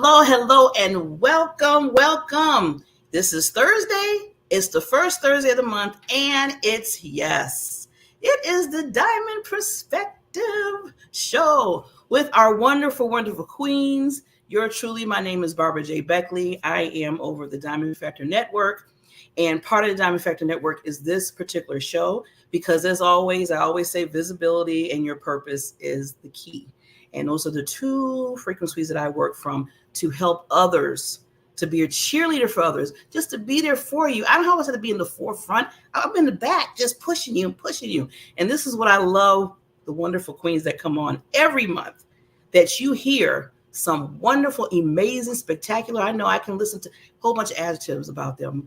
Hello, and welcome. This is Thursday. It's the first Thursday of the month, and it is the Diamond Perspective Show with our wonderful queens. Yours truly, my name is Barbara J. Beckley. I am over the Diamond Factor Network, and part of the Diamond Factor Network is this particular show because, as always, I always say visibility and your purpose is the key. And those are the two frequencies that I work from to help others, to be a cheerleader for others, just to be there for you. I don't always have to be in the forefront. I'm in the back, just pushing you. And this is what I love, the wonderful queens that come on every month, that you hear some wonderful, amazing, spectacular. I know I can listen to a whole bunch of adjectives about them,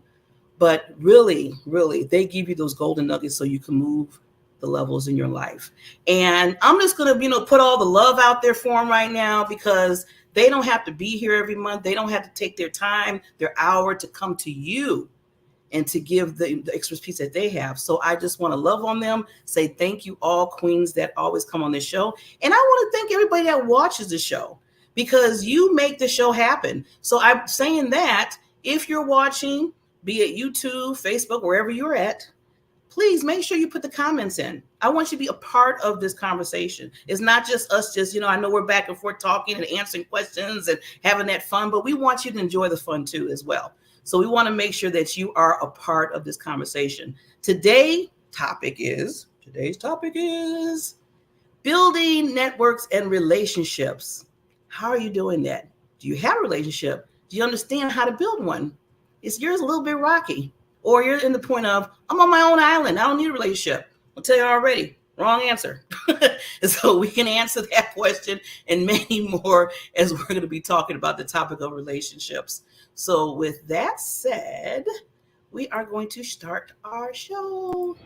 but really, they give you those golden nuggets so you can move the levels in your life. And I'm just going to, put all the love out there for them right now because they don't have to be here every month. They don't have to take their time, their hour to come to you and to give the expertise that they have. So I just want to love on them, say thank you all queens that always come on this show. And I want to thank everybody that watches the show because you make the show happen. So I'm saying that if you're watching, be it YouTube, Facebook, wherever you're at, please make sure you put the comments in. I want you to be a part of this conversation. It's not just us, I know we're back and forth talking and answering questions and having that fun, but we want you to enjoy the fun too as well. So we want to make sure that you are a part of this conversation. Today's topic is building networks and relationships. How are you doing that? Do you have a relationship? Do you understand how to build one? Is yours a little bit rocky? Or you're in the point of, I'm on my own island. I don't need a relationship. I'll tell you already, wrong answer. So we can answer that question and many more as we're going to be talking about the topic of relationships. So with that said, we are going to start our show.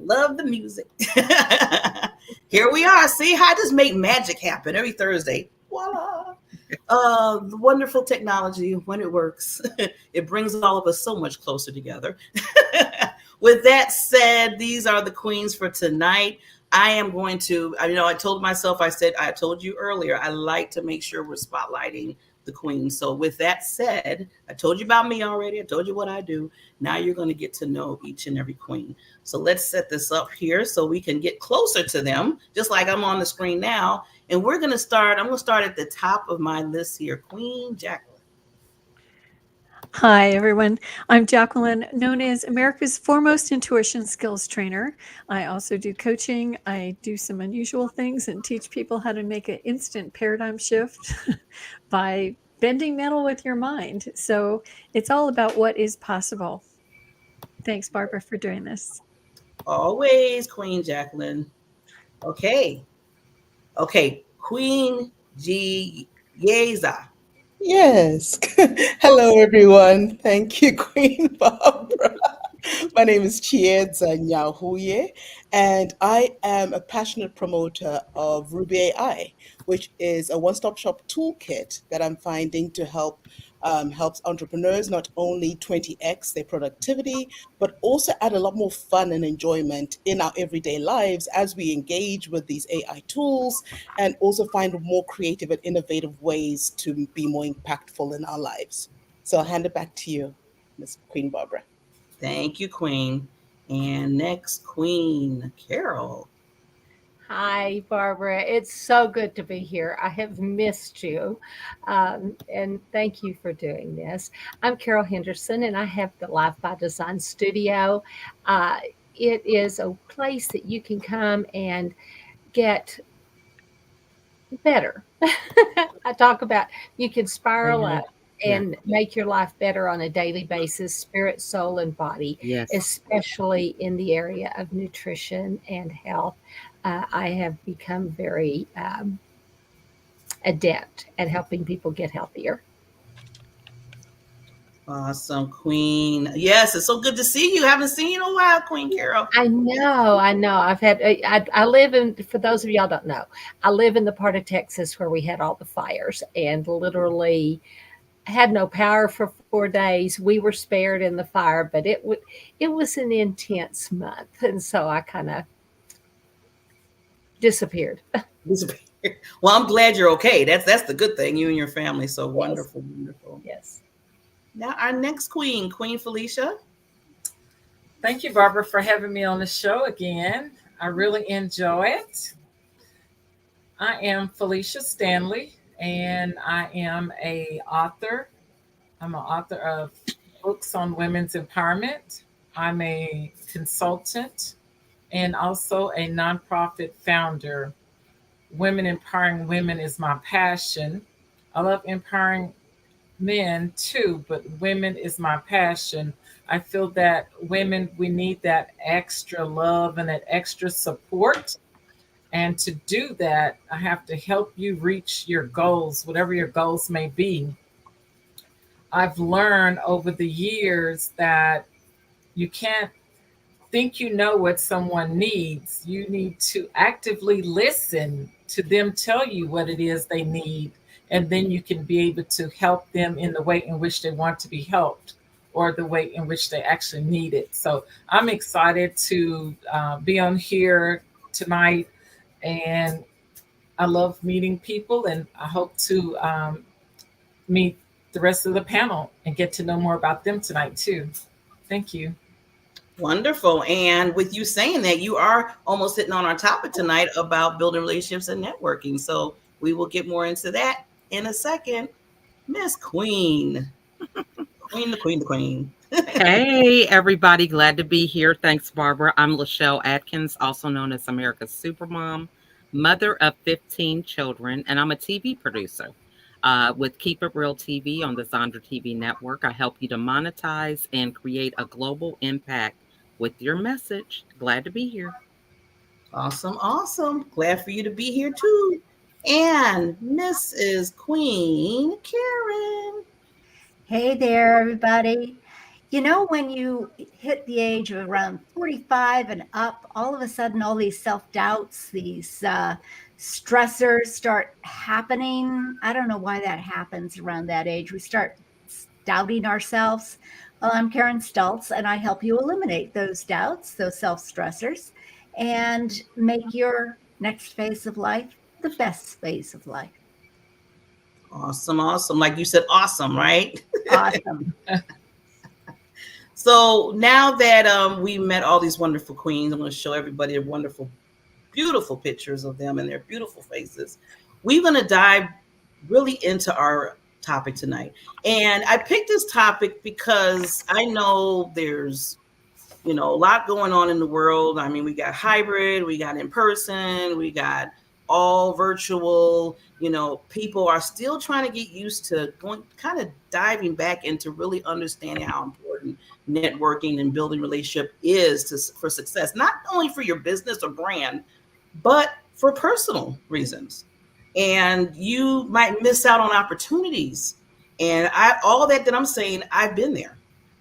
Love the music. Here we are. See how I just make magic happen every Thursday. Voila. The wonderful technology, when it works, it brings all of us so much closer together. With that said, these are the queens for tonight. I am going to, I told myself, I told you earlier, I like to make sure we're spotlighting the queen. So with that said, I told you about me already. I told you what I do. Now you're going to get to know each and every queen. So let's set this up here so we can get closer to them, just like I'm on the screen now. And I'm going to start at the top of my list here. Queen Jacqueline. Hi, everyone. I'm Jacqueline, known as America's foremost intuition skills trainer. I also do coaching. I do some unusual things and teach people how to make an instant paradigm shift by bending metal with your mind. So it's all about what is possible. Thanks, Barbara, for doing this. Always, Queen Jacqueline. Okay. Queen Yeza. Yes. Hello, everyone. Thank you, Queen Barbara. My name is Chiedza Nyahuye, and I am a passionate promoter of Ruby AI, which is a one-stop shop toolkit that I'm finding to helps entrepreneurs not only 20x their productivity, but also add a lot more fun and enjoyment in our everyday lives as we engage with these AI tools and also find more creative and innovative ways to be more impactful in our lives. So I'll hand it back to you, Ms. Queen Barbara. Thank you, Queen. And next, Queen Carol. Hi, Barbara. It's so good to be here. I have missed you. And thank you for doing this. I'm Carol Henderson, and I have the Life by Design studio. It is a place that you can come and get better. I talk about you can spiral up and make your life better on a daily basis, spirit, soul, and body, especially in the area of nutrition and health. I have become very adept at helping people get healthier. Awesome, Queen. Yes, it's so good to see you. Haven't seen you in a while, Queen Carol. I know, I know. I live in, for those of y'all don't know, I live in the part of Texas where we had all the fires and literally had no power for 4 days. We were spared in the fire, but it was an intense month, and so I kind of disappeared. Well, I'm glad you're okay. That's the good thing. You and your family. So Yes, wonderful, wonderful. yes. Now our next queen, Queen Felicia. Thank you, Barbara, for having me on the show again. I really enjoy it. I am Felicia Stanley, and I am a author. I'm an author of books on women's empowerment. I'm a consultant and also a nonprofit founder. Women empowering women is my passion. I love empowering men too, but women is my passion. I feel that women, we need that extra love and that extra support. And to do that, I have to help you reach your goals, whatever your goals may be. I've learned over the years that you can't think you know what someone needs. You need to actively listen to them tell you what it is they need. And then you can be able to help them in the way in which they want to be helped or the way in which they actually need it. So I'm excited to be on here tonight. And I love meeting people. And I hope to meet the rest of the panel and get to know more about them tonight, too. Thank you. Wonderful. And with you saying that, you are almost hitting on our topic tonight about building relationships and networking. So we will get more into that in a second. Miss Queen. Queen, the queen, the queen. Hey, everybody. Glad to be here. Thanks, Barbara. I'm Lachelle Atkins, also known as America's Supermom, mother of 15 children, and I'm a TV producer with Keep It Real TV on the Zondra TV network. I help you to monetize and create a global impact with your message. Glad to be here. Awesome, awesome. Glad for you to be here too. And Mrs. Queen Karen. Hey there, everybody. You know, when you hit the age of around 45 and up, all of a sudden, all these self doubts, these stressors start happening. I don't know why that happens around that age. We start doubting ourselves. Well, I'm Karen Stultz, and I help you eliminate those doubts, those self stressors, and make your next phase of life the best phase of life. Awesome, awesome. Like you said, awesome, right? Awesome. So now that we met all these wonderful queens, I'm going to show everybody a wonderful, beautiful pictures of them and their beautiful faces. We're going to dive really into our topic tonight. And I picked this topic because I know there's a lot going on in the world. I mean, we got hybrid, we got in person, we got all virtual. People are still trying to get used to going, kind of diving back into really understanding how important networking and building relationship is for success, not only for your business or brand, but for personal reasons. And you might miss out on opportunities. And all that I'm saying, I've been there.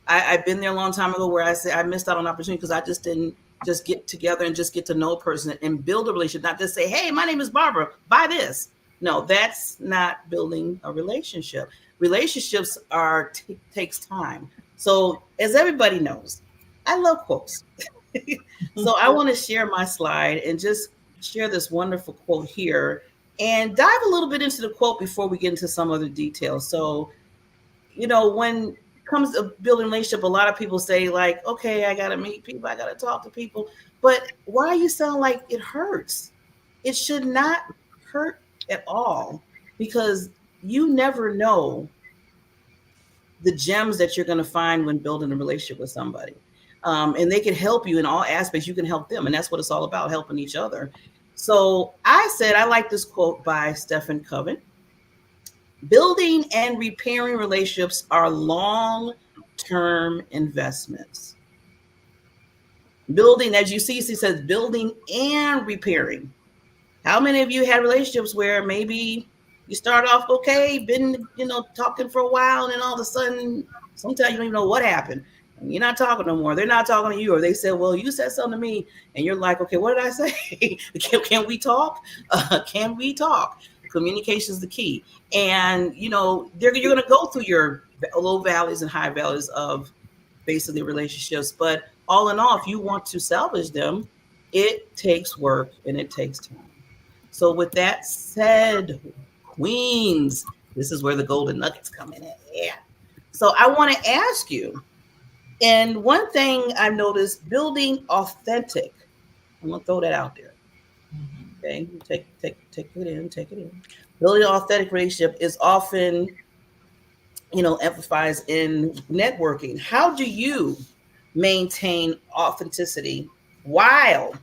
I've been there a long time ago where I say I missed out on opportunity because I just didn't just get together and just get to know a person and build a relationship, not just say, hey, my name is Barbara, buy this. No, that's not building a relationship. Relationships takes time. So as everybody knows, I love quotes. So I want to share my slide and just share this wonderful quote here and dive a little bit into the quote before we get into some other details. So, when it comes to building a relationship, a lot of people say like, okay, I got to meet people, I got to talk to people. But why you sound like it hurts? It should not hurt at all because you never know the gems that you're going to find when building a relationship with somebody. And they can help you in all aspects. You can help them. And that's what it's all about, helping each other. So I said, I like this quote by Stephen Covey. Building and repairing relationships are long-term investments, Building, as you see, she says building and repairing. How many of you had relationships where maybe you start off okay, been, talking for a while, and then all of a sudden, sometimes you don't even know what happened. And you're not talking no more. They're not talking to you, or they said, well, you said something to me, and you're like, okay, what did I say? Can we talk? Can we talk? Communication is the key. And, you're going to go through your low valleys and high valleys of basically relationships. But all in all, if you want to salvage them, it takes work and it takes time. So with that said, Queens, this is where the golden nuggets come in. Yeah. So I want to ask you, and one thing I've noticed, building authentic. I'm gonna throw that out there. Okay, take it in, take it in. Building an authentic relationship is often, emphasized in networking. How do you maintain authenticity while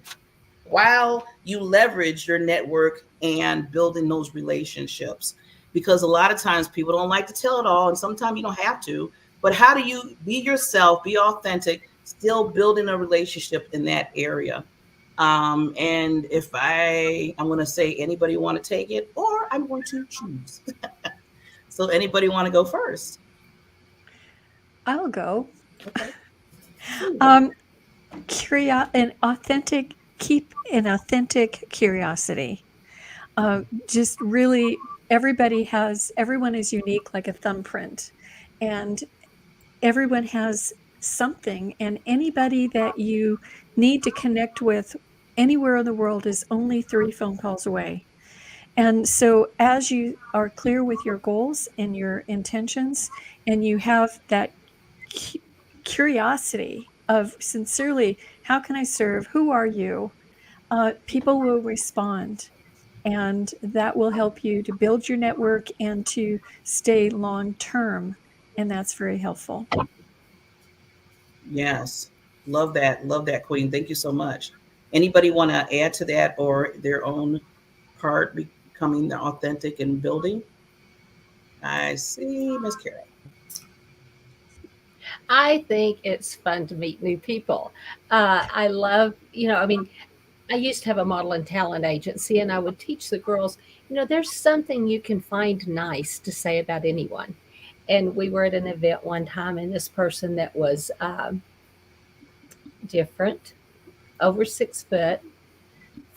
you leverage your network and building those relationships? Because a lot of times people don't like to tell it all, and sometimes you don't have to. But how do you be yourself, be authentic, still building a relationship in that area? And if I'm going to say, anybody want to take it, or I'm going to choose. So anybody want to go first? I'll go. Okay. Keep an authentic curiosity. Just really, everyone is unique like a thumbprint, and everyone has something, and anybody that you need to connect with anywhere in the world is only 3 phone calls away. And so as you are clear with your goals and your intentions, and you have that curiosity of sincerely, how can I serve? Who are you? People will respond. And that will help you to build your network and to stay long term. And that's very helpful. Yes. Love that, Queen. Thank you so much. Anybody want to add to that, or their own part becoming the authentic and building? I see Miss Carol. I think it's fun to meet new people. I love, I mean, I used to have a model and talent agency, and I would teach the girls, there's something you can find nice to say about anyone. And we were at an event one time, and this person that was different, over 6 foot,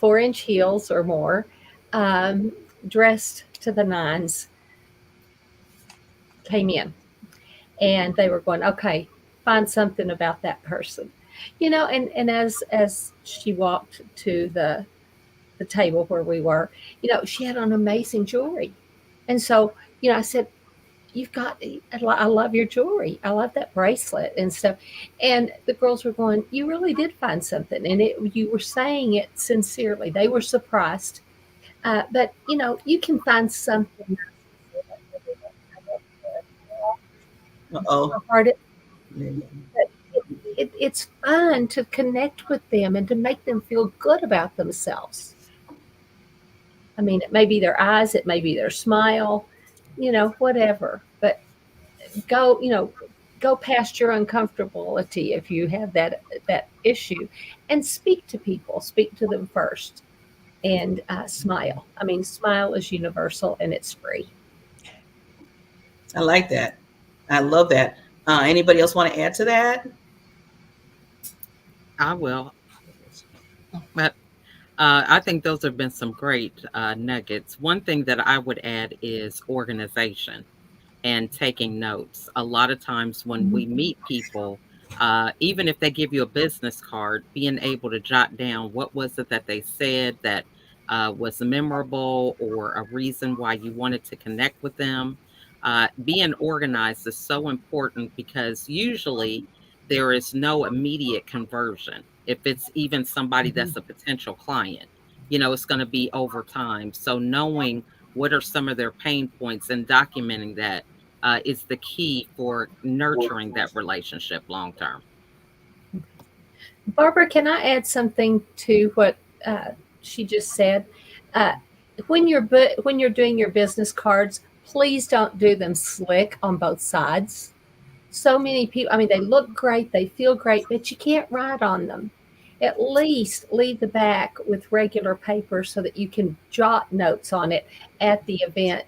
4-inch heels or more, um, dressed to the nines, came in, and they were going, okay, find something about that person, and as she walked to the table where we were, she had on amazing jewelry. And so, I said, you've got, I love your jewelry. I love that bracelet and stuff. And the girls were going, you really did find something. And you were saying it sincerely. They were surprised. But, you can find something. Uh-oh. It's fun to connect with them and to make them feel good about themselves. I mean, it may be their eyes, it may be their smile, whatever. But go, go past your uncomfortability if you have that issue, and speak to people. Speak to them first, and smile. I mean, smile is universal and it's free. I like that. I love that. Anybody else want to add to that? I will. But I think those have been some great nuggets. One thing that I would add is organization and taking notes. A lot of times when we meet people, even if they give you a business card, being able to jot down what was it that they said that was memorable, or a reason why you wanted to connect with them. Being organized is so important, because usually there is no immediate conversion. If it's even somebody Mhm. that's a potential client, it's going to be over time. So knowing what are some of their pain points and documenting that is the key for nurturing that relationship long term. Barbara, can I add something to what she just said? Uh, when you're doing your business cards, please don't do them slick on both sides. So many people, I mean, they look great, they feel great, but you can't write on them. at least leave the back with regular paper so that you can jot notes on it at the event,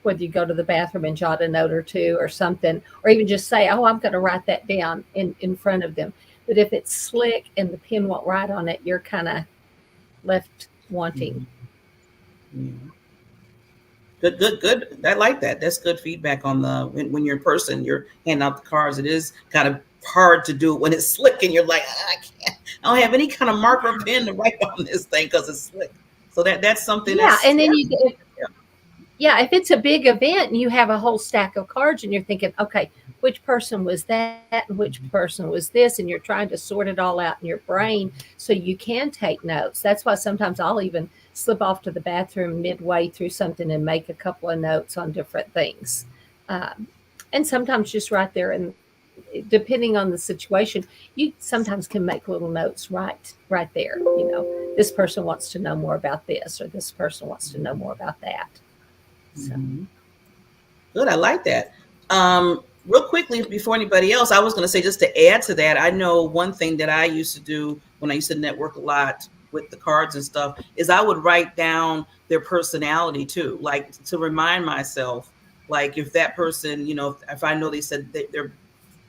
whether you go to the bathroom and jot a note or two or something, or even just say, oh, I'm going to write that down in front of them. But if it's slick and the pen won't write on it, you're kind of left wanting. Yeah. Good, good, good. I like that. That's good feedback on the when you're in person, you're handing out the cards. It is kind of hard to do it when it's slick and you're like, I can't. I don't have any kind of marker or pen to write on this thing because it's slick. So that's something Yeah, that's and then yeah. yeah, if it's a big event and you have a whole stack of cards and you're thinking, okay, which person was that and which person was this, and you're trying to sort it all out in your brain so you can take notes. That's why sometimes I'll even slip off to the bathroom midway through something and make a couple of notes on different things. Um, and sometimes just right there, and depending on the situation, you sometimes can make little notes right there. This person wants to know more about this, or this person wants to know more about that. So. Mm-hmm. Good. I like that. Real quickly, before anybody else, I was going to say, just to add to that, I know one thing that I used to do when I used to network a lot with the cards and stuff is I would write down their personality too, like to remind myself, like if that person, if I know they said their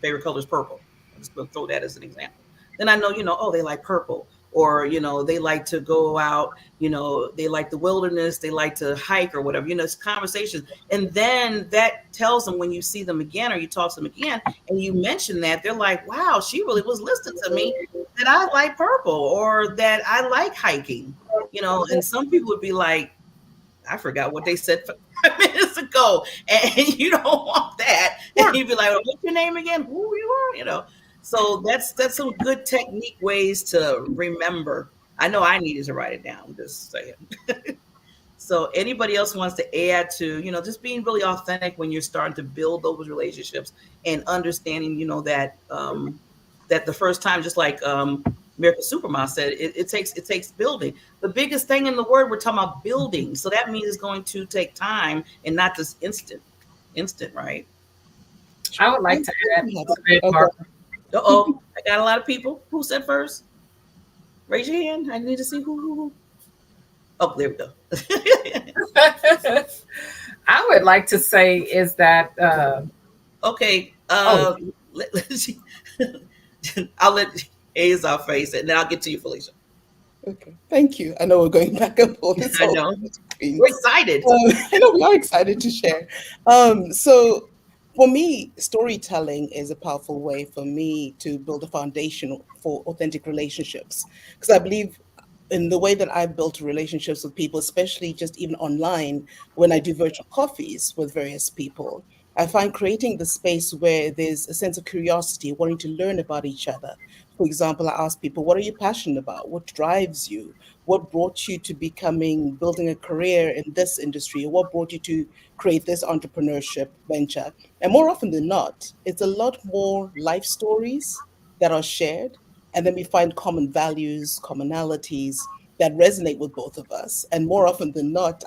favorite color is purple, I'm just going to throw that as an example. Then I know, oh, they like purple, or they like to go out, they like the wilderness, they like to hike or whatever. It's conversations, and then that tells them when you see them again or you talk to them again, and you mention that, they're like, wow, she really was listening to me, that I like purple or that I like hiking. And some people would be like, I forgot what they said 5 minutes ago, and you don't want that. Yeah. And you'd be like, well, what's your name again? Who you are? So that's some good technique ways to remember. I know I needed to write it down. Just saying. So anybody else wants to add to, just being really authentic when you're starting to build those relationships and understanding, that the first time, just like American Supermom said, it takes building. The biggest thing in the word, we're talking about building. So that means it's going to take time and not just instant, right? I would like to add a little bit, Okay. Barbara. Uh-oh, I got a lot of people. Who said first? Raise your hand. I need to see who. Oh, there we go. I would like to say is that Okay. oh, I'll let Azar face it, and then I'll get to you, Felicia. Okay. Thank you. I know we're going back and forth. It's I all know. between. We're excited. I know we are excited to share. So for me, storytelling is a powerful way for me to build a foundation for authentic relationships. Because I believe in the way that I've built relationships with people, especially just even online, when I do virtual coffees with various people, I find creating the space where there's a sense of curiosity, wanting to learn about each other. For example, I ask people, what are you passionate about? What drives you? What brought you to building a career in this industry? What brought you to create this entrepreneurship venture? And more often than not, it's a lot more life stories that are shared, and then we find common values, commonalities that resonate with both of us. And more often than not,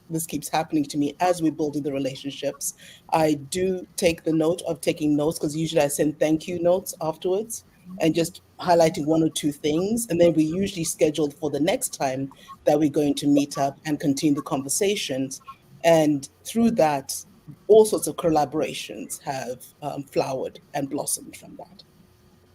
this keeps happening to me as we're building the relationships. I do take the note of taking notes, because usually I send thank you notes afterwards and just highlighting one or two things. And then we usually schedule for the next time that we're going to meet up and continue the conversations. And through that, all sorts of collaborations have flowered and blossomed from that.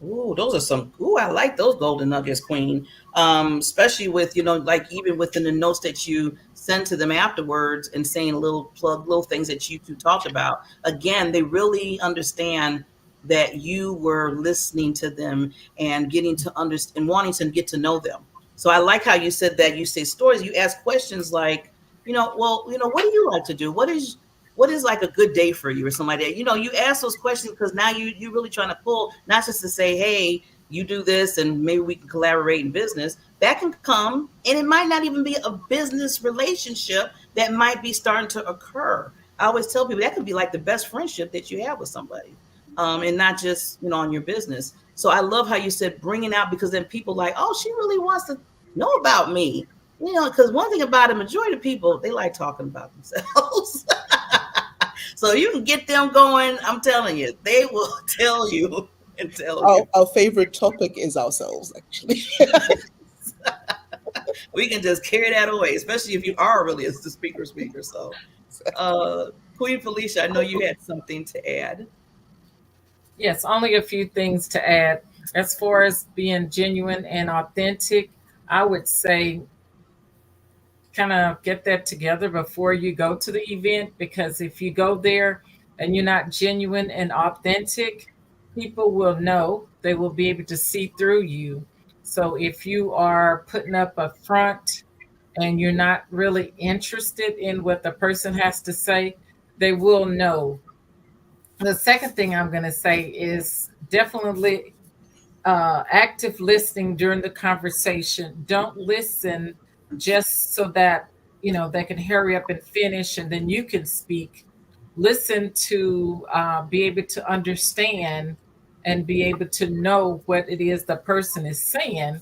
Ooh, those are some. Ooh, I like those golden nuggets, Queen. Especially with like even within the notes that you send to them afterwards, and saying little things that you two talked about. Again, they really understand that you were listening to them and getting to understand and wanting to get to know them. So I like how you said that. You say stories. You ask questions like, well, what do you like to do? What is like a good day for you or something like that? You ask those questions because now you're really trying to pull, not just to say, hey, you do this and maybe we can collaborate in business. That can come, and it might not even be a business relationship that might be starting to occur. I always tell people that could be like the best friendship that you have with somebody, and not just on your business. So I love how you said bringing out, because then people like, oh, she really wants to know about me. Because one thing about a majority of people, they like talking about themselves. So you can get them going. I'm telling you, they will tell you. and tell you. Our favorite topic is ourselves, actually. We can just carry that away, especially if you are really the speaker. So, uh, Queen Felicia, I know you had something to add. Yes, only a few things to add. As far as being genuine and authentic, I would say kind of get that together before you go to the event, because if you go there and you're not genuine and authentic, people will know, they will be able to see through you. So if you are putting up a front and you're not really interested in what the person has to say, they will know. The second thing I'm going to say is definitely active listening during the conversation. Don't listen just so that they can hurry up and finish, and then you can speak. Listen to be able to understand and be able to know what it is the person is saying,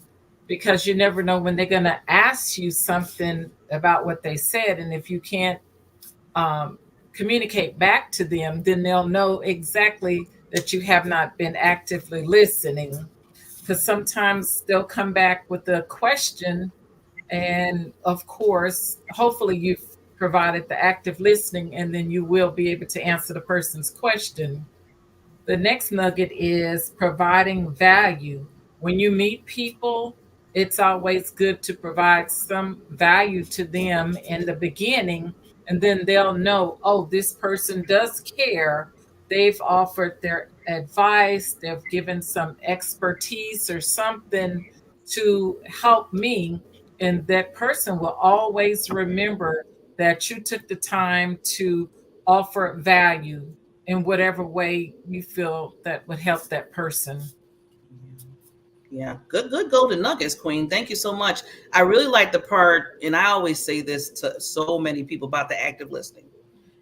because you never know when they're going to ask you something about what they said, and if you can't um, communicate back to them, then they'll know exactly that you have not been actively listening, because sometimes they'll come back with a question, and of course hopefully you've provided the active listening, and then you will be able to answer the person's question. The next nugget is providing value. When you meet people, it's always good to provide some value to them in the beginning, and then they'll know, oh, this person does care. They've offered their advice, they've given some expertise or something to help me. And that person will always remember that you took the time to offer value in whatever way you feel that would help that person. Yeah, good golden nuggets, Queen. Thank you so much. I really like the part, and I always say this to so many people about the active listening.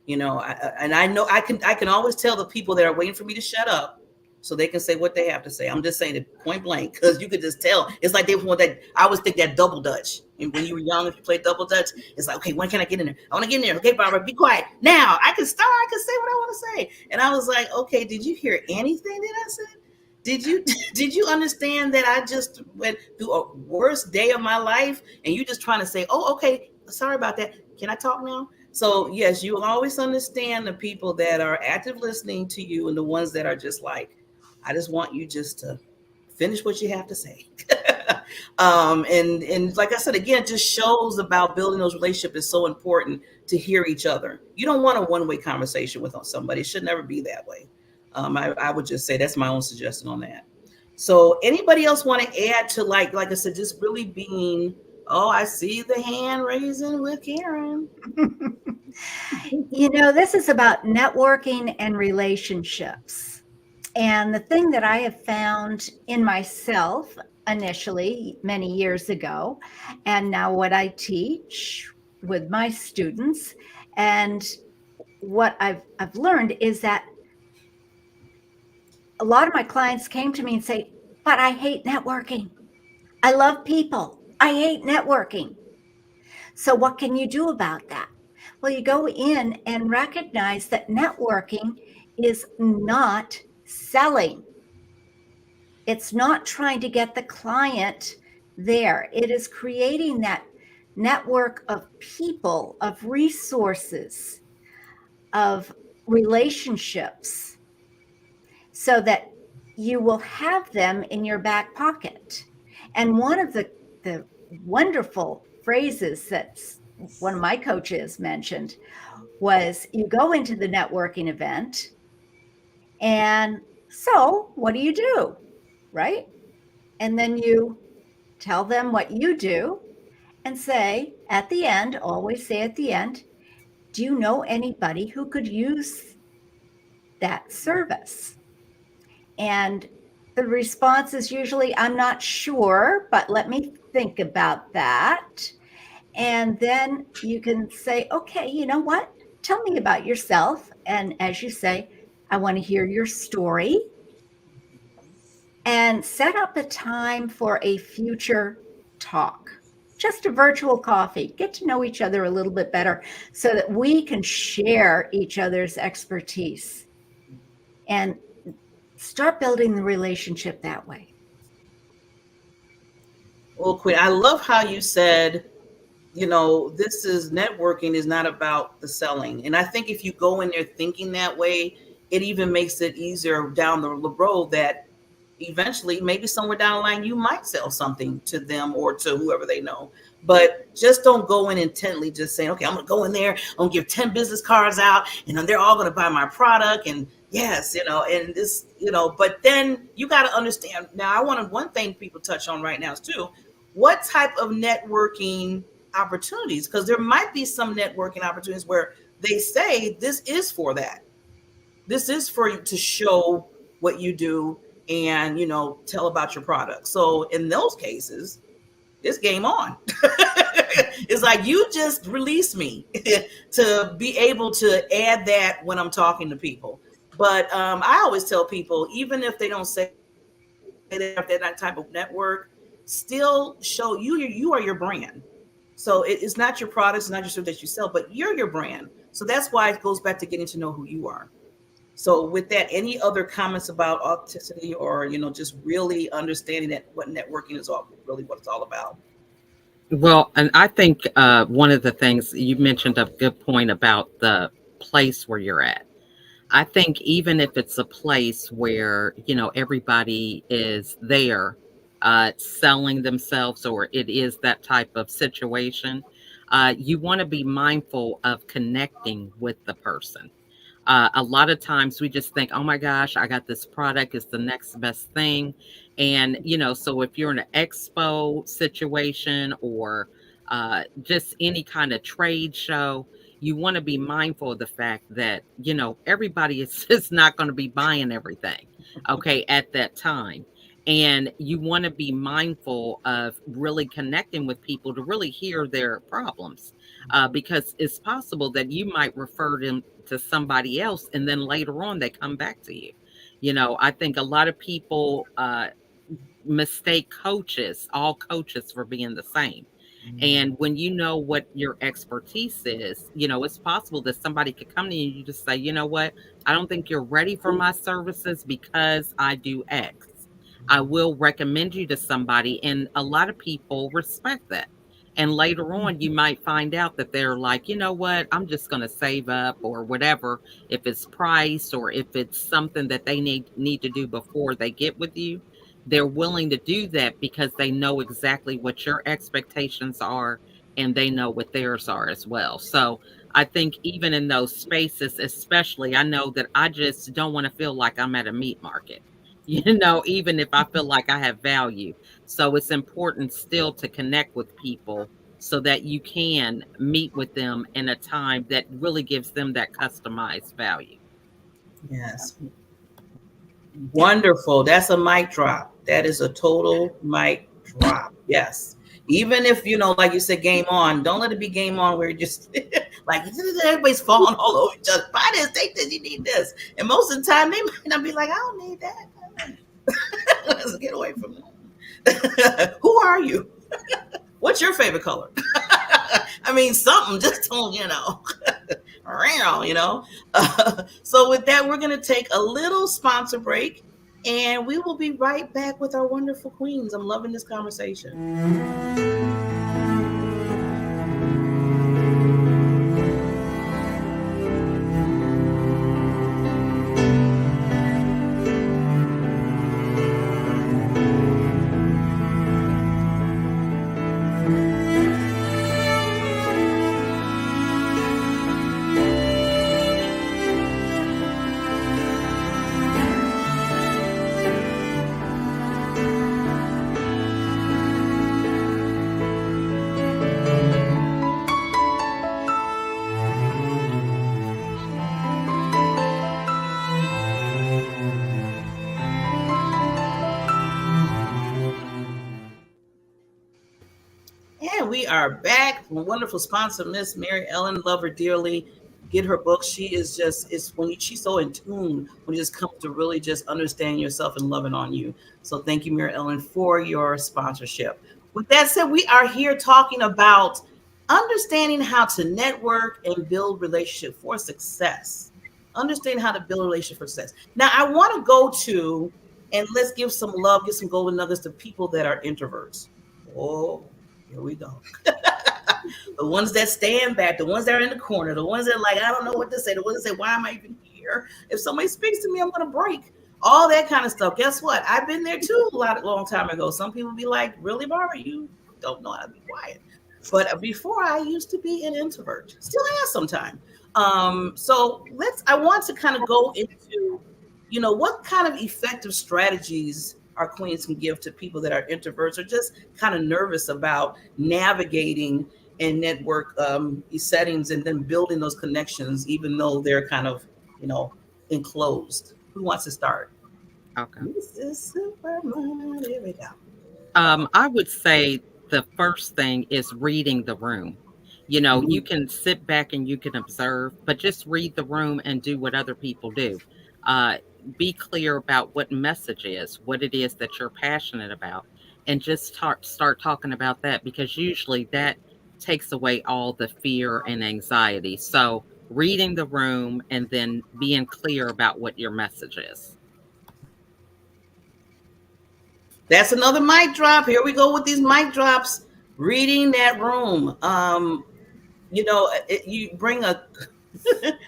And I know I can always tell the people that are waiting for me to shut up so they can say what they have to say. I'm just saying it point blank, because you could just tell. It's like they want that. I always think that double dutch. And when you were young, if you played double dutch, it's like, okay, when can I get in there? I want to get in there. Okay, Barbara, be quiet now. I can start. I can say what I want to say. And I was like, okay, did you hear anything that I said? Did you did you understand that I just went through a worst day of my life, and you just trying to say, oh, okay, sorry about that. Can I talk now? So yes, you will always understand the people that are active listening to you, and the ones that are just like, I just want you just to finish what you have to say. And like I said again, it just shows about building those relationships is so important, to hear each other. You don't want a one-way conversation with somebody. It should never be that way. I would just say that's my own suggestion on that. So anybody else want to add to, like I said, just really being, oh, I see the hand raising with Karen. This is about networking and relationships. And the thing that I have found in myself initially many years ago, and now what I teach with my students, and what I've learned is that a lot of my clients came to me and say, but I hate networking. I love people. I hate networking. So what can you do about that? Well, you go in and recognize that networking is not selling. It's not trying to get the client there. It is creating that network of people, of resources, of relationships, so that you will have them in your back pocket. And one of the wonderful phrases that one of my coaches mentioned was, you go into the networking event, and so what do? Right? And then you tell them what you do and say at the end, always say at the end, do you know anybody who could use that service? And the response is usually, I'm not sure, but let me think about that. And then you can say, okay, you know what? Tell me about yourself. And as you say, I want to hear your story. And set up a time for a future talk, just a virtual coffee, get to know each other a little bit better so that we can share each other's expertise. And start building the relationship that way. Well, Quinn, I love how you said, this is networking is not about the selling. And I think if you go in there thinking that way, it even makes it easier down the road that eventually, maybe somewhere down the line, you might sell something to them or to whoever they know. But just don't go in intently just saying, okay, I'm going to go in there, I'm going to give 10 business cards out, and they're all going to buy my product. And yes, and this, but then you got to understand. Now, one thing people touch on right now is too, what type of networking opportunities? Because there might be some networking opportunities where they say this is for that. This is for you to show what you do and tell about your product. So in those cases, it's game on. It's like you just release me to be able to add that when I'm talking to people. But I always tell people, even if they don't say they have that type of network, still show you are your brand. So it's not your products, it's not your stuff that you sell, but you're your brand. So that's why it goes back to getting to know who you are. So with that, any other comments about authenticity or, just really understanding that what networking is really what it's all about? Well, and I think one of the things you mentioned a good point about the place where you're at. I think even if it's a place where, everybody is there selling themselves or it is that type of situation, you want to be mindful of connecting with the person. A lot of times we just think, oh my gosh, I got this product, it's the next best thing. And, so if you're in an expo situation or just any kind of trade show, you want to be mindful of the fact that, everybody is just not going to be buying everything, okay, at that time. And you want to be mindful of really connecting with people to really hear their problems, because it's possible that you might refer them to somebody else and then later on they come back to you. I think a lot of people mistake all coaches for being the same. And when you know what your expertise is, it's possible that somebody could come to you and you just say, you know what, I don't think you're ready for my services because I do X. I will recommend you to somebody. And a lot of people respect that. And later on, you might find out that they're like, you know what, I'm just going to save up or whatever, if it's price or if it's something that they need to do before they get with you. They're willing to do that because they know exactly what your expectations are and they know what theirs are as well. So I think even in those spaces, especially, I know that I just don't want to feel like I'm at a meat market, even if I feel like I have value. So it's important still to connect with people so that you can meet with them in a time that really gives them that customized value. Yes. Wonderful. That's a mic drop. That is a total mic drop. Yes. Even if, like you said, game on, don't let it be game on where you're just like everybody's falling all over each other. Buy this, take this, you need this. And most of the time they might not be like, I don't need that. Let's get away from them. Who are you? What's your favorite color? I mean, something, just don't, around, So with that, we're going to take a little sponsor break and we will be right back with our wonderful queens. I'm loving this conversation. And we are back from a wonderful sponsor, Miss Mary Ellen. Love her dearly. Get her book. She is just, it's when she's so in tune when it just comes to really just understanding yourself and loving on you. So thank you, Mary Ellen, for your sponsorship. With that said, we are here talking about understanding how to network and build relationship for success. understanding how to build a relationship for success. Now, I want to go to, and let's give some love, give some golden nuggets to people that are introverts. Oh, here we go. The ones that stand back, the ones that are in the corner, the ones that are like, I don't know what to say, the ones that say, why am I even here? If somebody speaks to me, I'm going to break. All that kind of stuff. Guess what? I've been there too long time ago. Some people be like, really, Barbara, you don't know how to be quiet. But before, I used to be an introvert. Still am sometimes. So I want to kind of go into, what kind of effective strategies our queens can give to people that are introverts or just kind of nervous about navigating and network settings and then building those connections, even though they're kind of, enclosed. Who wants to start? Okay. Mrs. Superman. Here we go. I would say the first thing is reading the room. You can sit back and you can observe, but just read the room and do what other people do. Uh, be clear about what message is, what it is that you're passionate about, and just start talking about that because usually that takes away all the fear and anxiety. So, reading the room and then being clear about what your message is. That's another mic drop. Here we go with these mic drops. Reading that room. You bring a.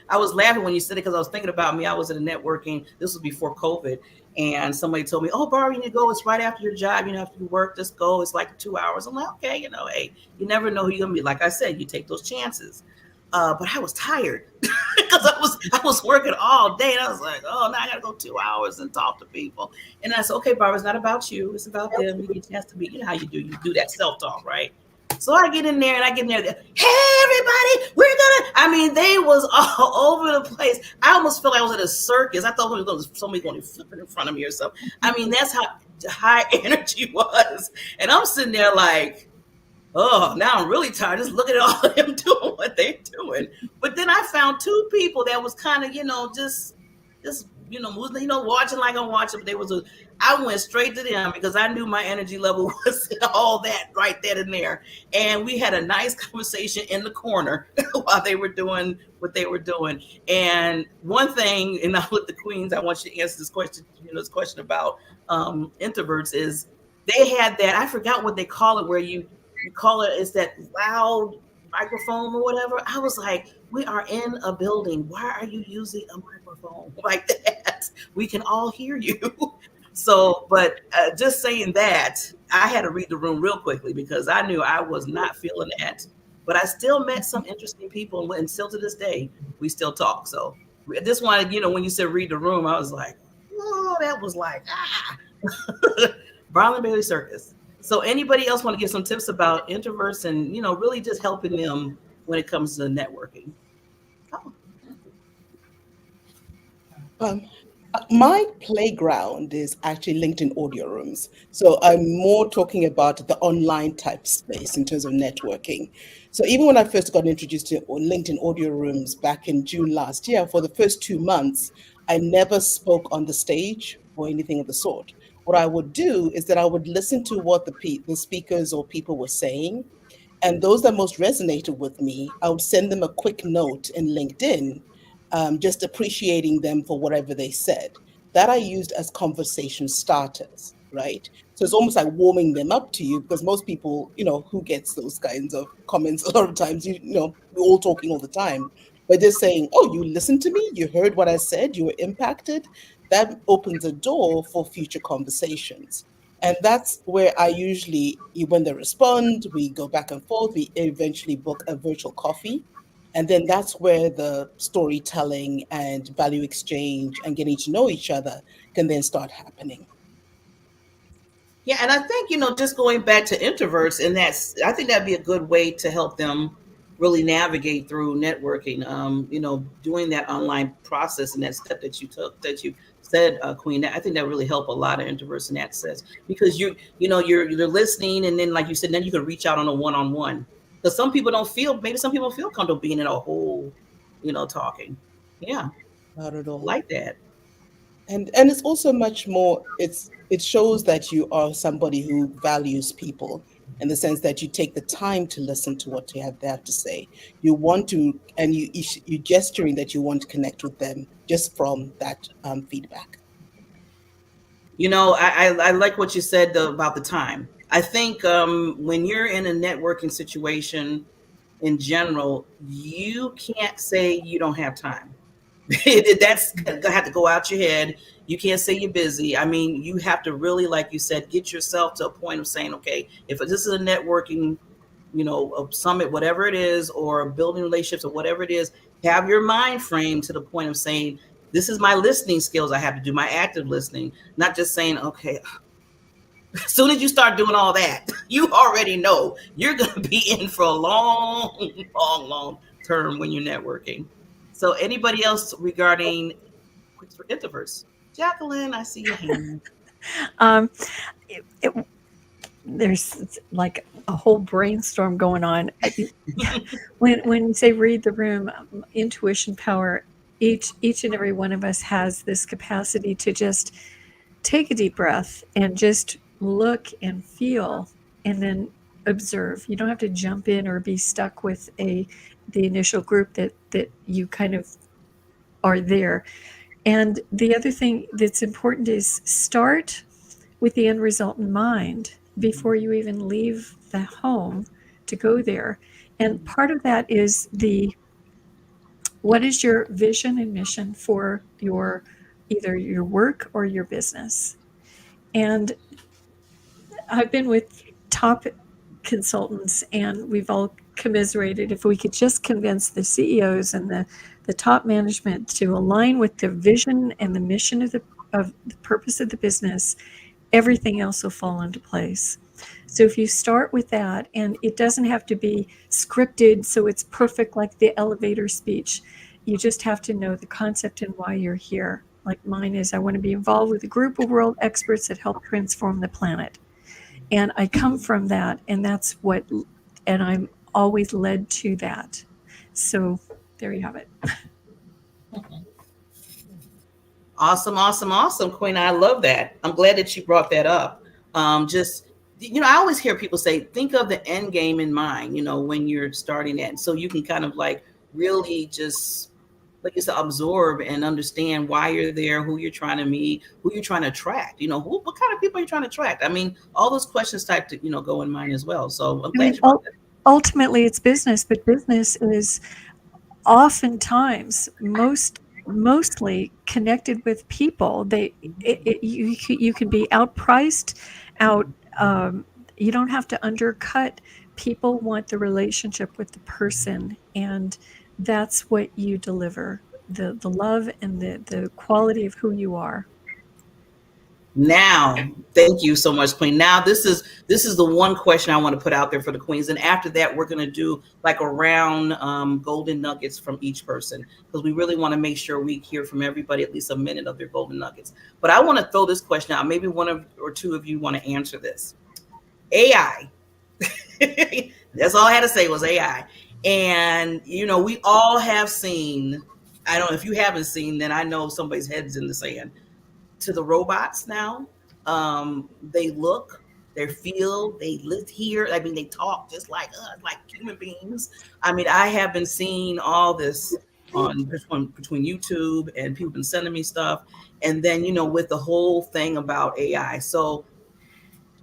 I was laughing when you said it because I was thinking about me. I was in a networking. This was before COVID, and somebody told me, "Oh, Barbara, you need to go. It's right after your job. After you work, just go. It's like 2 hours." I'm like, "Okay, hey, you never know who you're gonna be." Like I said, you take those chances. But I was tired because I was working all day, and I was like, "Oh, now I gotta go 2 hours and talk to people." And I said, "Okay, Barbara, it's not about you. It's about them. You get a chance to be. You know how you do. You do that self talk, right?" So I get in there and I get in there. Hey, everybody, we're gonna. I mean, they was all over the place. I almost felt like I was at a circus. I thought somebody going to flip it in front of me or something. I mean, that's how high energy was. And I'm sitting there like, oh, now I'm really tired. Just looking at all of them doing what they're doing. But then I found two people that was kind of, just watching like I'm watching. But I went straight to them because I knew my energy level was all that right then and there. And we had a nice conversation in the corner while they were doing what they were doing. And one thing, and now with the queens, I want you to answer this question about introverts is they had that, I forgot what they call it, where you call it, is that loud microphone or whatever. I was like, we are in a building. Why are you using a microphone like that? We can all hear you. So, but just saying that, I had to read the room real quickly because I knew I was not feeling that. But I still met some interesting people, and still to this day, we still talk. So, this one, when you said read the room, I was like, oh, that was like, Brown and Bailey Circus. So, anybody else want to give some tips about introverts and, really just helping them when it comes to networking? Oh. My playground is actually LinkedIn audio rooms. So I'm more talking about the online type space in terms of networking. So even when I first got introduced to LinkedIn audio rooms back in June last year, for the first 2 months, I never spoke on the stage or anything of the sort. What I would do is that I would listen to what the speakers or people were saying. And those that most resonated with me, I would send them a quick note in LinkedIn, just appreciating them for whatever they said. That I used as conversation starters, right? So it's almost like warming them up to you because most people, who gets those kinds of comments a lot of times, we're all talking all the time. But just saying, oh, you listened to me, you heard what I said, you were impacted, that opens a door for future conversations. And that's where I usually, when they respond, we go back and forth, we eventually book a virtual coffee. And then that's where the storytelling and value exchange and getting to know each other can then start happening. Yeah, and I think, just going back to introverts, and I think that'd be a good way to help them really navigate through networking. Doing that online process and that step that you took, that you said, Queen. I think that really help a lot of introverts in that sense because you're listening, and then like you said, then you can reach out on a one-on-one because maybe some people feel comfortable being in a whole, talking. Yeah, Not at all. like that. And it's also much more, it shows that you are somebody who values people in the sense that you take the time to listen to what they have to say. You want to, and you gesturing that you want to connect with them just from that feedback. I like what you said about the time. I think when you're in a networking situation in general, you can't say you don't have time. That's gonna have to go out your head. You can't say you're busy. I mean, you have to really, like you said, get yourself to a point of saying, okay, if this is a networking, a summit, whatever it is, or building relationships or whatever it is, have your mind frame to the point of saying, this is my listening skills I have to do, my active listening, not just saying, okay, as soon as you start doing all that, you already know you're going to be in for a long, long, long term when you're networking. So, anybody else regarding quicks for introverts? Jacqueline, I see your hand. Um, it, there's like a whole brainstorm going on. When you say read the room, intuition power, each and every one of us has this capacity to just take a deep breath and just look and feel and then observe. You don't have to jump in or be stuck with the initial group that you kind of are there. And the other thing that's important is start with the end result in mind before you even leave the home to go there. And part of that is what is your vision and mission for your either your work or your business? And I've been with top consultants and we've all commiserated if we could just convince the CEOs and the top management to align with the vision and the mission of the purpose of the business, everything else will fall into place. So if you start with that, and it doesn't have to be scripted so it's perfect like the elevator speech, you just have to know the concept and why you're here. Like mine is, I want to be involved with a group of world experts that help transform the planet. And I come from that, and and I'm always led to that. So there you have it. Awesome, awesome, awesome, Queen. I love that. I'm glad that you brought that up. Just, I always hear people say, think of the end game in mind, when you're starting it. So you can kind of like really just, like you said, absorb and understand why you're there, who you're trying to meet, who you're trying to attract, what kind of people are you trying to attract? I mean, all those questions type to, go in mind as well. So I'm I mean, glad you brought that. ultimately it's business, but business is oftentimes mostly connected with people. You can be outpriced, out. You don't have to undercut. People want the relationship with the person, and that's what you deliver: the love and the quality of who you are. Now, thank you so much, Queen. Now, this is the one question I want to put out there for the queens, and after that, we're going to do like a round golden nuggets from each person because we really want to make sure we hear from everybody at least a minute of their golden nuggets. But I want to throw this question out. Maybe one of or two of you want to answer this. AI. That's all I had to say was AI. And we all have seen. I don't know if you haven't seen, then I know somebody's head's in the sand to the robots now. They look, they feel, they live here. I mean, they talk just like us, like human beings. I mean, I have been seeing all this on between YouTube and people been sending me stuff. And then, with the whole thing about AI. So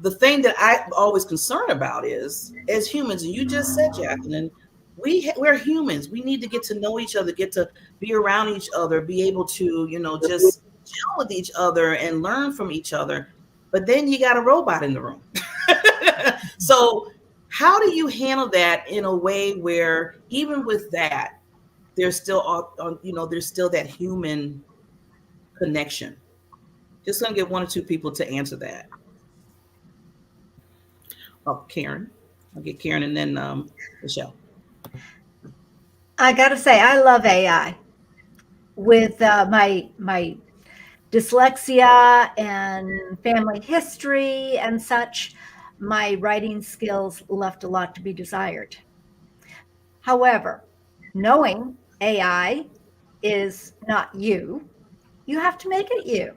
the thing that I'm always concerned about is, as humans, and you just said, Jacqueline, we're humans. We need to get to know each other, get to be around each other, be able to, just chill with each other and learn from each other. But then you got a robot in the room. So how do you handle that in a way where even with that, there's still, there's still that human connection? Just gonna get one or two people to answer that. Oh, Karen. I'll get Karen and then Michelle. I got to say, I love AI. With my dyslexia and family history and such, my writing skills left a lot to be desired. However, knowing AI is not you, you have to make it you.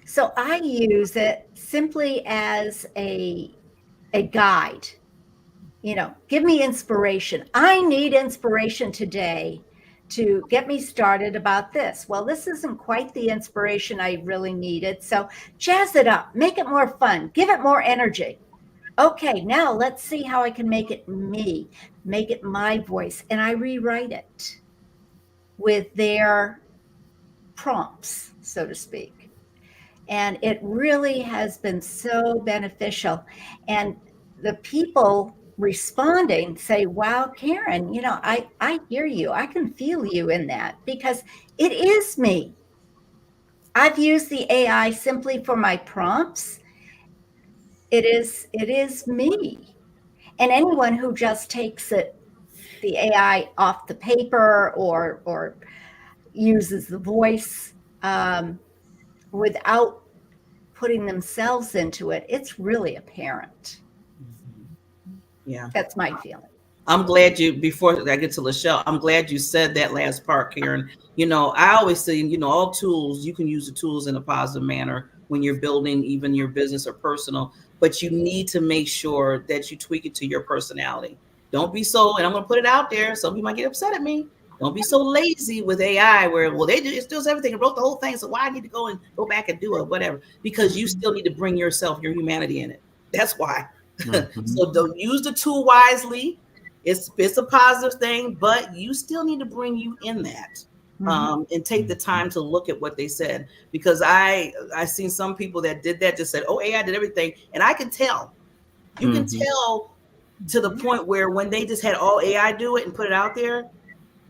So I use it simply as a guide. give me inspiration. I need inspiration today to get me started about this. Well, this isn't quite the inspiration I really needed. So jazz it up, make it more fun, give it more energy. Okay, now let's see how I can make it me, make it my voice. And I rewrite it with their prompts, so to speak. And it really has been so beneficial. And the people responding say, wow, Karen, I hear you. I can feel you in that because it is me. I've used the AI simply for my prompts. It is me. And anyone who just takes the AI off the paper or uses the voice without putting themselves into it, it's really apparent. Yeah. That's my feeling. I'm glad before I get to Lachelle, I'm glad you said that last part, Karen. I always say, all tools, you can use the tools in a positive manner when you're building even your business or personal, but you need to make sure that you tweak it to your personality. Don't be so, and I'm going to put it out there. Some people might get upset at me. Don't be so lazy with AI where, well, it does everything and wrote the whole thing. So why I need to go back and do it, whatever, because you still need to bring yourself, your humanity in it. That's why. Mm-hmm. So don't use the tool wisely. It's a positive thing, but you still need to bring you in that, and take the time to look at what they said. Because I seen some people that did that, just said, "Oh, AI did everything," and I can tell. You can tell to the point where when they just had all AI do it and put it out there,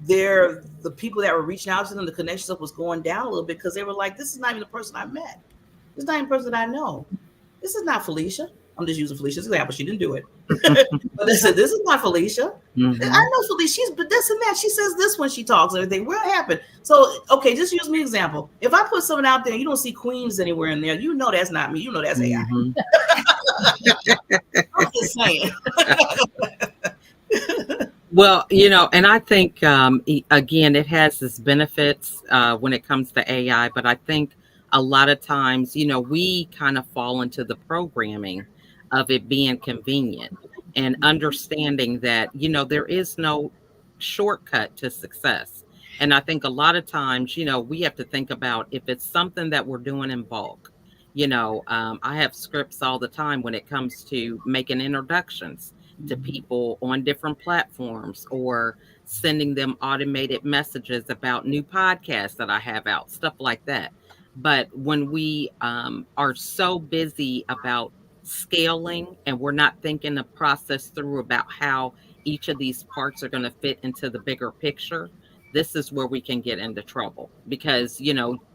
the people that were reaching out to them, the connection stuff was going down a little bit because they were like, "This is not even the person I met. This is not even the person that I know. This is not Felicia." I'm just using Felicia's example. She didn't do it. But they said, this is not Felicia. Mm-hmm. I know Felicia. She's but this and that. She says this when she talks and everything. What happened? So, okay, just use me example. If I put something out there and you don't see Queens anywhere in there, you know that's not me. You know that's AI. I'm just saying. Well, and I think, again, it has its benefits when it comes to AI, but I think a lot of times, we kind of fall into the programming of it being convenient and understanding that, there is no shortcut to success. And I think a lot of times, we have to think about if it's something that we're doing in bulk. I have scripts all the time when it comes to making introductions to people on different platforms or sending them automated messages about new podcasts that I have out, stuff like that. But when we are so busy about scaling and we're not thinking the process through about how each of these parts are going to fit into the bigger picture, this is where we can get into trouble because,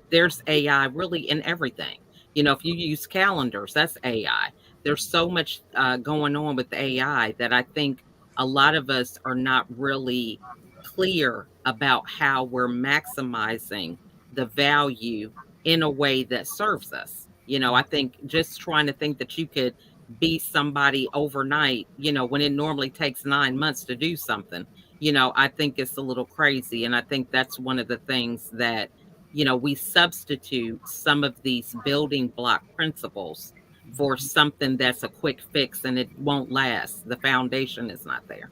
there's AI really in everything. If you use calendars, that's AI. There's so much going on with AI that I think a lot of us are not really clear about how we're maximizing the value in a way that serves us. I think just trying to think that you could be somebody overnight, when it normally takes 9 months to do something, I think it's a little crazy. And I think that's one of the things that, we substitute some of these building block principles for something that's a quick fix and it won't last. The foundation is not there.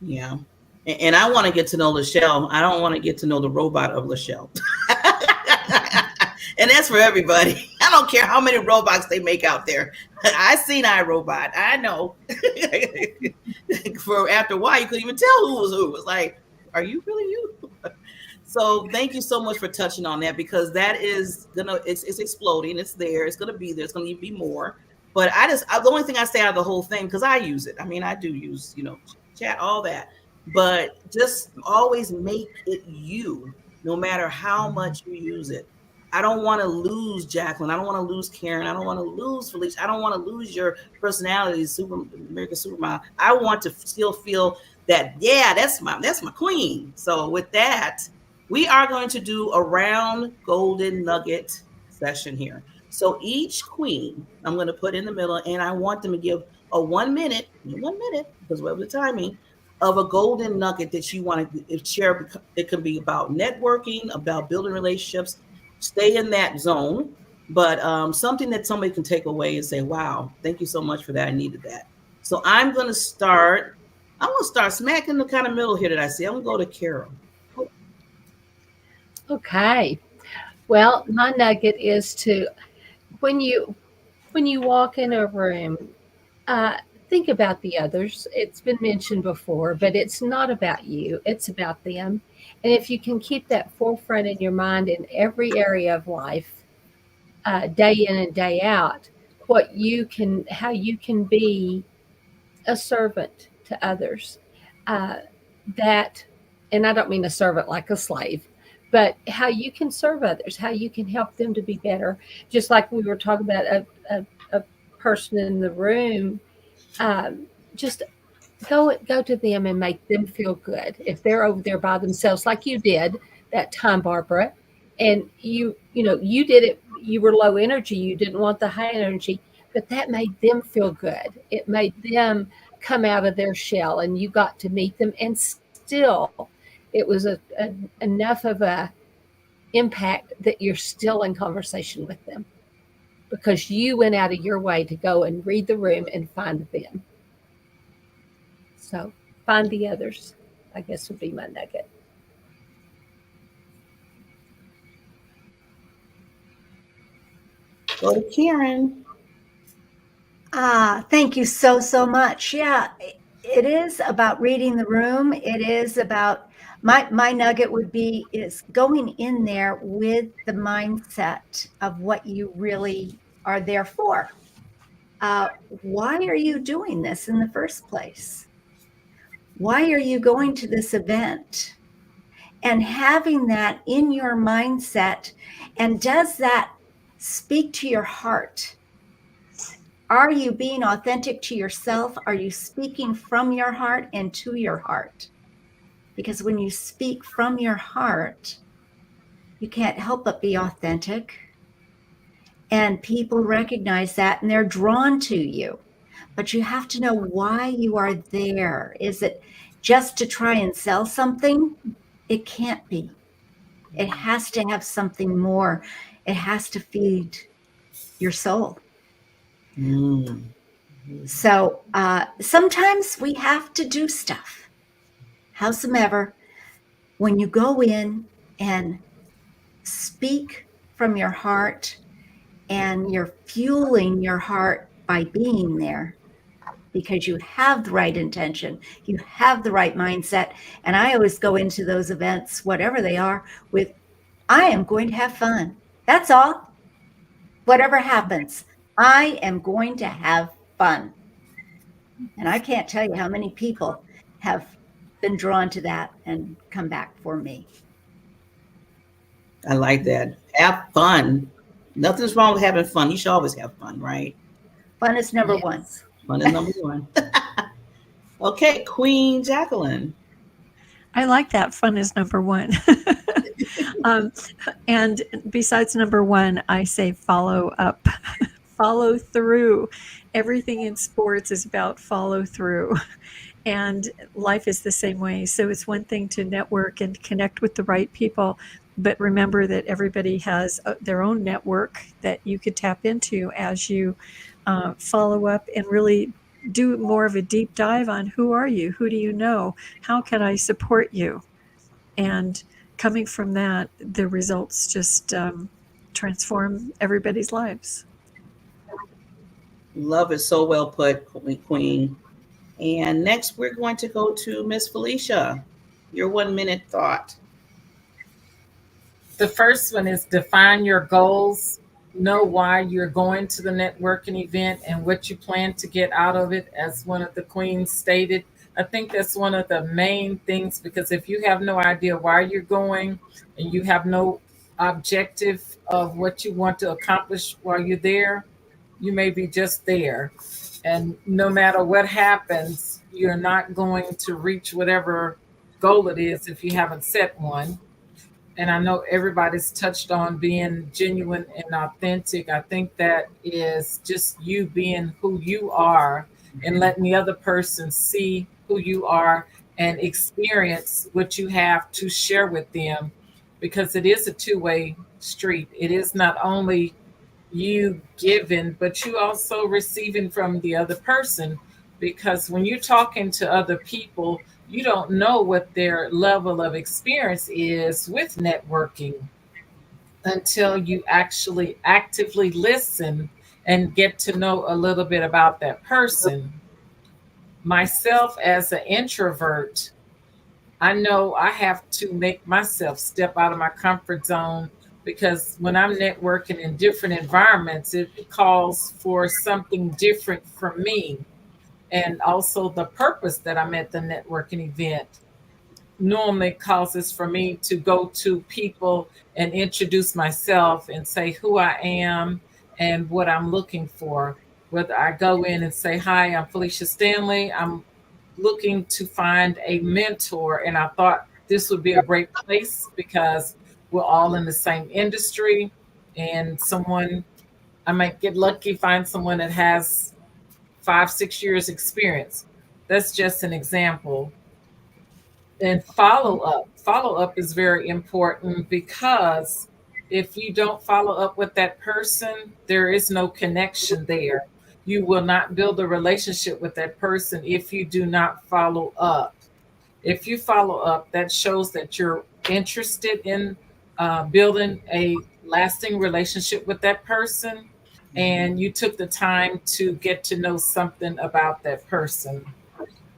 Yeah. And I want to get to know Lachelle. I don't want to get to know the robot of Lachelle. And that's for everybody. I don't care how many robots they make out there. I seen iRobot. I know. For after a while, you couldn't even tell who was who. It was like, are you really you? So thank you so much for touching on that because that is it's exploding. It's there. It's gonna be there. It's gonna even be more. But the only thing I say out of the whole thing, because I use it. I mean, I do use, chat, all that. But just always make it you, no matter how much you use it. I don't want to lose Jacqueline. I don't want to lose Karen. I don't want to lose Felicia. I don't want to lose your personality, American Supermom. I want to still feel that, yeah, that's my queen. So with that, we are going to do a round golden nugget session here. So each queen, I'm going to put in the middle, and I want them to give a 1 minute, because we have the timing, of a golden nugget that you want to share. It can be about networking, about building relationships. Stay in that zone, but something that somebody can take away and say, wow, thank you so much for that. I needed that. So I'm going to start. I'm going to start smack in the kind of middle here that I see. I'm going to go to Carol. Okay. Well, my nugget is to when you walk in a room, uh, think about the others. It's been mentioned before, but it's not about you. It's about them. And if you can keep that forefront in your mind in every area of life, day in and day out, how you can be a servant to others. Uh, that, and I don't mean a servant like a slave, but how you can serve others, how you can help them to be better. Just like we were talking about a person in the room, um, just go to them and make them feel good. If they're over there by themselves, like you did that time, Barbara, and you did it. You were low energy. You didn't want the high energy, but that made them feel good. It made them come out of their shell, and you got to meet them. And still, it was enough of a impact that you're still in conversation with them because you went out of your way to go and read the room and find them. So find the others, I guess would be my nugget. Go to Karen. Thank you so much. Yeah, it is about reading the room. It is about my nugget would be is going in there with the mindset of what you really are there for. Why are you doing this in the first place? Why are you going to this event? And having that in your mindset, and does that speak to your heart? Are you being authentic to yourself? Are you speaking from your heart and to your heart? Because when you speak from your heart, you can't help but be authentic. And people recognize that and they're drawn to you. But you have to know why you are there. Is it just to try and sell something? It can't be. It has to have something more. It has to feed your soul. Mm. So sometimes we have to do stuff. Howsoever, when you go in and speak from your heart and you're fueling your heart by being there because you have the right intention, you have the right mindset. And I always go into those events, whatever they are, with I am going to have fun. That's all. Whatever happens, I am going to have fun. And I can't tell you how many people have been drawn to that and come back for me. I like that. Have fun. Nothing's wrong with having fun. You should always have fun, right? Fun is number one. Yes. Fun is number one. Okay, Queen Jacqueline. I like that. Fun is number one. And besides number one, I say follow up, follow through. Everything in sports is about follow through. And life is the same way. So it's one thing to network and connect with the right people, but remember that everybody has their own network that you could tap into as you follow up and really do more of a deep dive on who are you? Who do you know? How can I support you? And coming from that, the results just transform everybody's lives. Love is so well put, Queen. And next, we're going to go to Miss Felicia. Your 1 minute thought. The first one is define your goals, know why you're going to the networking event and what you plan to get out of it, as one of the queens stated. I think that's one of the main things, because if you have no idea why you're going and you have no objective of what you want to accomplish while you're there, you may be just there. And no matter what happens, you're not going to reach whatever goal it is if you haven't set one. And I know everybody's touched on being genuine and authentic. I think that is just you being who you are and letting the other person see who you are and experience what you have to share with them, because it is a two-way street. It is not only you giving, but you also receiving from the other person, because when you're talking to other people, you don't know what their level of experience is with networking until you actually actively listen and get to know a little bit about that person. Myself, as an introvert, I know I have to make myself step out of my comfort zone because when I'm networking in different environments, it calls for something different from me. And also the purpose that I'm at the networking event normally causes for me to go to people and introduce myself and say who I am and what I'm looking for. Whether I go in and say, "Hi, I'm Felicia Stanley. I'm looking to find a mentor." And I thought this would be a great place because we're all in the same industry. And someone, I might get lucky, find someone that has 5, 6 years experience. That's just an example. And follow up is very important because if you don't follow up with that person, there is no connection there. You will not build a relationship with that person if you do not follow up. If you follow up, that shows that you're interested in building a lasting relationship with that person, and you took the time to get to know something about that person.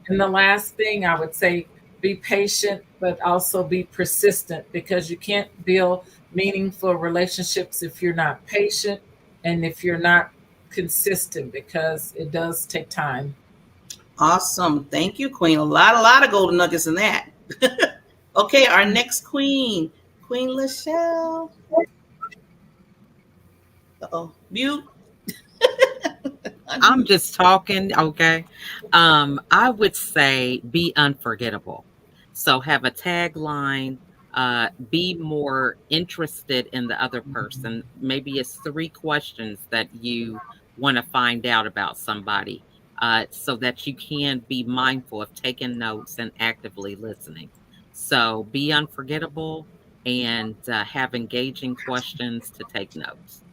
And the last thing I would say, be patient, but also be persistent because you can't build meaningful relationships if you're not patient and if you're not consistent because it does take time. Awesome. Thank you, Queen. A lot of golden nuggets in that. Okay, our next queen, Queen Lachelle. Uh-oh. Mute. I'm just talking, okay. I would say be unforgettable. So have a tagline, be more interested in the other person. Maybe it's 3 questions that you want to find out about somebody, so that you can be mindful of taking notes and actively listening. So be unforgettable and have engaging questions to take notes.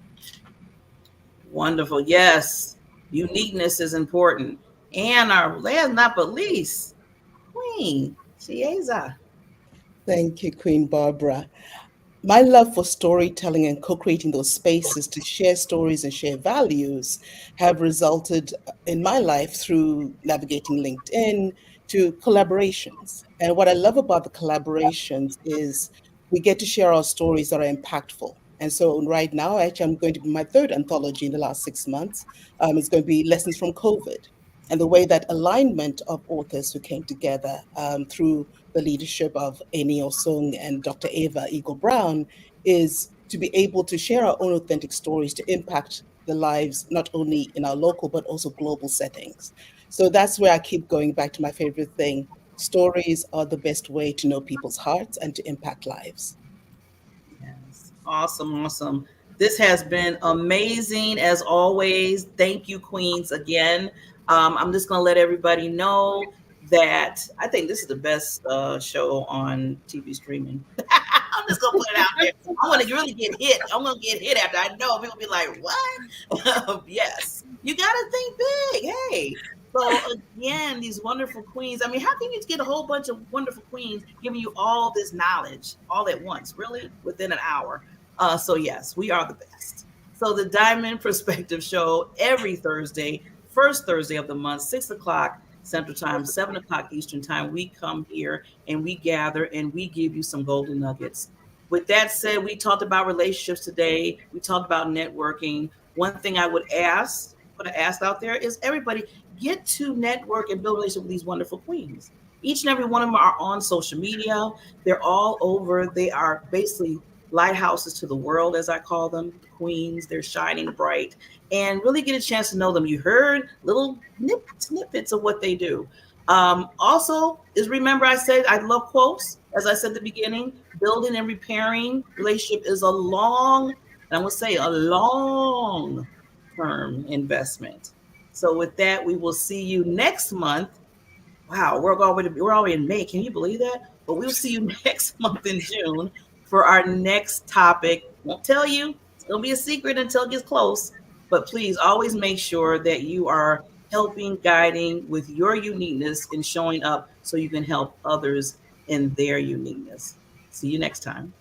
Wonderful. Yes. Uniqueness is important. And our last not but least, Queen Chiesa. Thank you, Queen Barbara. My love for storytelling and co-creating those spaces to share stories and share values have resulted in my life through navigating LinkedIn to collaborations. And what I love about the collaborations is we get to share our stories that are impactful. And so right now, actually, I'm going to be my third anthology in the last 6 months. It's going to be Lessons from COVID, and the way that alignment of authors who came together through the leadership of Amy Osung and Dr. Ava Eagle Brown is to be able to share our own authentic stories to impact the lives not only in our local but also global settings. So that's where I keep going back to my favorite thing. Stories are the best way to know people's hearts and to impact lives. Yes. Awesome. Awesome. This has been amazing as always. Thank you, Queens, again. I'm just going to let everybody know that I think this is the best show on TV streaming. I'm just going to put it out there. I'm going to really get hit. I'm going to get hit after I know people be like, what? Yes. You got to think big. Hey. So again, these wonderful queens. I mean, how can you get a whole bunch of wonderful queens giving you all this knowledge all at once, really, within an hour? So yes, we are the best. So the Diamond Perspective Show every Thursday, first Thursday of the month, 6 o'clock Central Time, 7 o'clock Eastern Time. We come here and we gather and we give you some golden nuggets. With that said, we talked about relationships today. We talked about networking. One thing I would ask, what I asked out there is everybody get to network and build a relationship with these wonderful queens. Each and every one of them are on social media. They're all over. They are basically lighthouses to the world, as I call them, queens. They're shining bright and really get a chance to know them. You heard little snippets of what they do. Also, is remember I said I love quotes. As I said at the beginning, building and repairing relationship is a long, and I'm going to say a long term investment. So with that, we will see you next month. Wow, we're already in May. Can you believe that? But we'll see you next month in June for our next topic. Won't tell you. It's gonna be a secret until it gets close. But please always make sure that you are helping, guiding with your uniqueness and showing up so you can help others in their uniqueness. See you next time.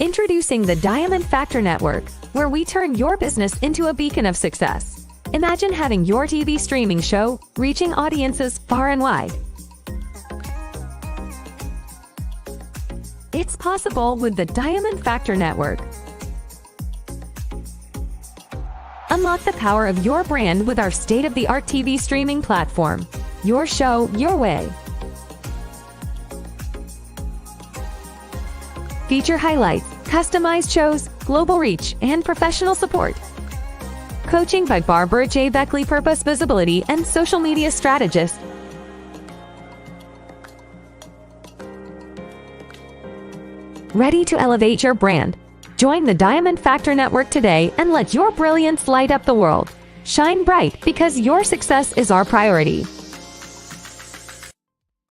Introducing the Diamond Factor Network, where we turn your business into a beacon of success. Imagine having your TV streaming show reaching audiences far and wide. It's possible with the Diamond Factor Network. Unlock the power of your brand with our state-of-the-art TV streaming platform. Your show, your way. Feature highlights, customized shows, global reach, and professional support. Coaching by Barbara J. Beckley, Purpose, Visibility, and Social Media Strategist. Ready to elevate your brand? Join the Diamond Factor Network today and let your brilliance light up the world. Shine bright because your success is our priority.